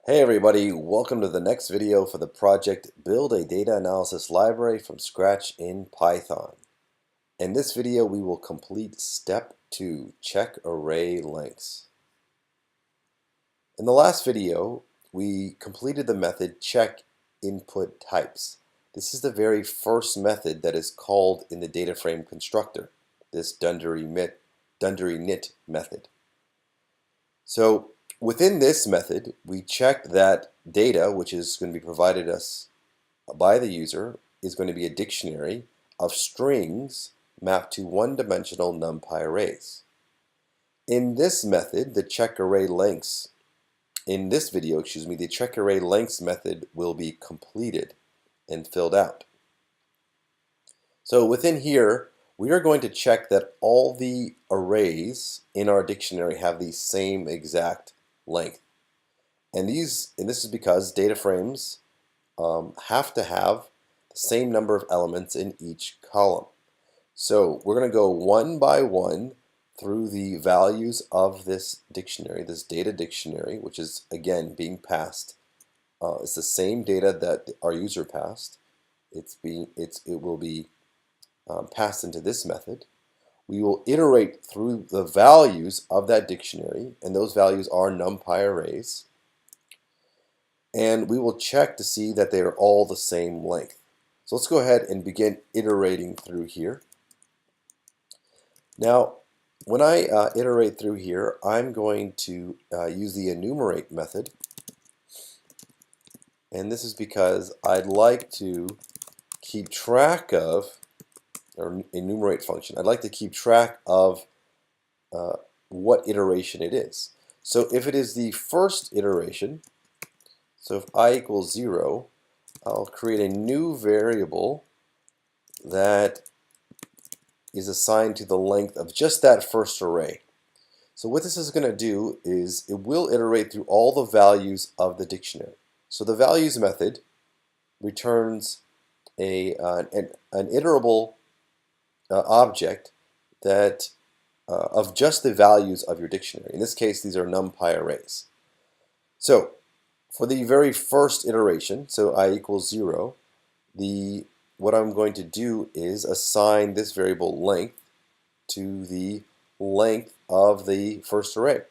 Hey everybody, welcome to the next video for the project Build a Data Analysis Library from Scratch in Python. In this video we will complete step 2, check array lengths. In the last video we completed the method check input types. This is the very first method that is called in the data frame constructor, this Dundery init method. So within this method, we check that data, which is going to be provided us by the user, is going to be a dictionary of strings mapped to one-dimensional NumPy arrays. In this method, the check array lengths, in this video, the check array lengths method will be completed and filled out. So within here, we are going to check that all the arrays in our dictionary have the same exact length. And this is because data frames have to have the same number of elements in each column. So we're going to go one by one through the values of this dictionary, this data dictionary, which is again being passed. It's the same data that our user passed. It will be passed into this method. We will iterate through the values of that dictionary, and those values are NumPy arrays. And we will check to see that they are all the same length. So let's go ahead and begin iterating through here. Now, when I iterate through here, I'm going to use the enumerate method. And this is because I'd like to keep track of, or enumerate function, I'd like to keep track of what iteration it is. So if it is the first iteration, so if I equals 0, I'll create a new variable that is assigned to the length of just that first array. So what this is going to do is it will iterate through all the values of the dictionary. So the values method returns an iterable object that of just the values of your dictionary. In this case, these are NumPy arrays. So for the very first iteration, so I equals 0, what I'm going to do is assign this variable length to the length of the first array.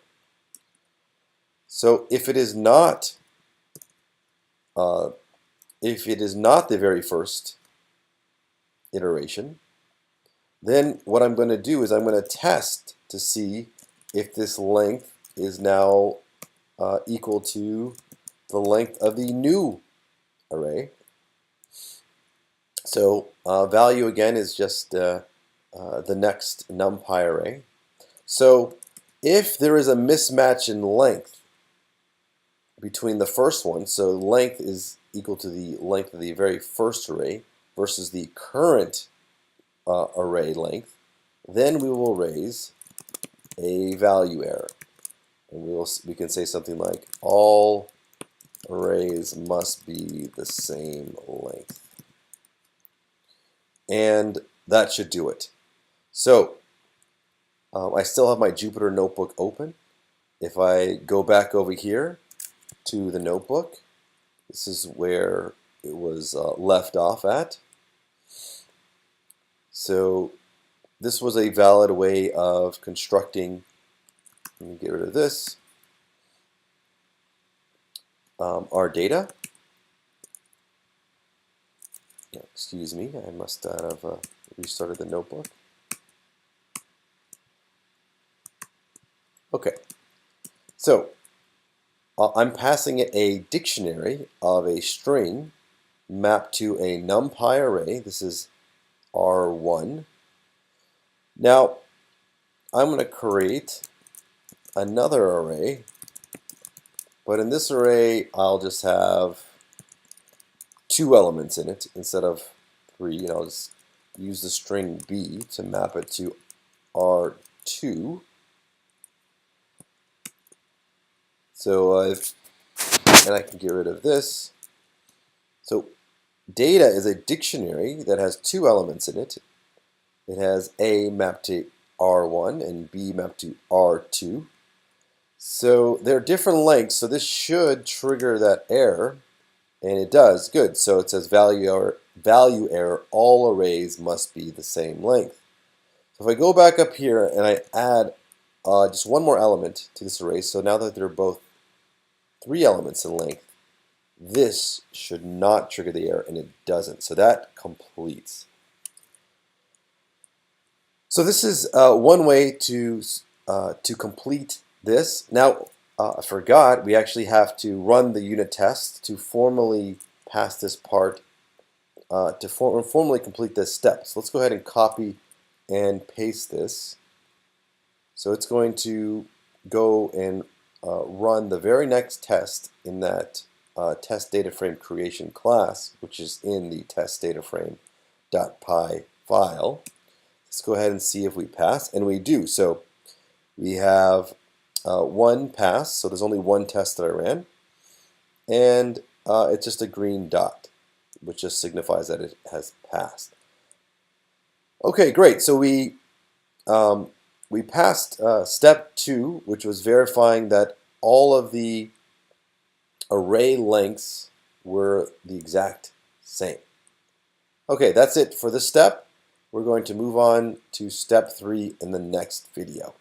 So if it is not the very first iteration, then what I'm going to do is I'm going to test to see if this length is now equal to the length of the new array. So value again is just the next NumPy array. So if there is a mismatch in length between the first one, so length is equal to the length of the very first array versus the current array length, then we will raise a value error. And we can say something like all arrays must be the same length. And that should do it. So I still have my Jupyter notebook open. If I go back over here to the notebook, this is where it was left off at. So this was a valid way of constructing, let me get rid of this, our data. Excuse me, I must have restarted the notebook. Okay, so I'm passing it a dictionary of a string mapped to a NumPy array. This is R1. Now, I'm going to create another array, but in this array, I'll just have 2 elements in it instead of 3, and I'll just use the string B to map it to R2. So and I can get rid of this. So data is a dictionary that has 2 elements in it. It has A mapped to R1 and B mapped to R2. So there are different lengths, so this should trigger that error, and it does. Good. So it says value error, all arrays must be the same length. So if I go back up here and I add just one more element to this array, so now that they're both 3 elements in length, this should not trigger the error, and it doesn't. So that completes. So this is one way to complete this. Now, I forgot, we actually have to run the unit test to formally pass this part, to formally complete this step. So let's go ahead and copy and paste this. So it's going to go and run the very next test in that test data frame creation class, which is in the test data frame.py file. Let's go ahead and see if we pass, and we do. So we have one pass, so there's only one test that I ran, and it's just a green dot, which just signifies that it has passed. Okay, great. So we passed step 2, which was verifying that all of the array lengths were the exact same. Okay, that's it for this step. We're going to move on to step 3 in the next video.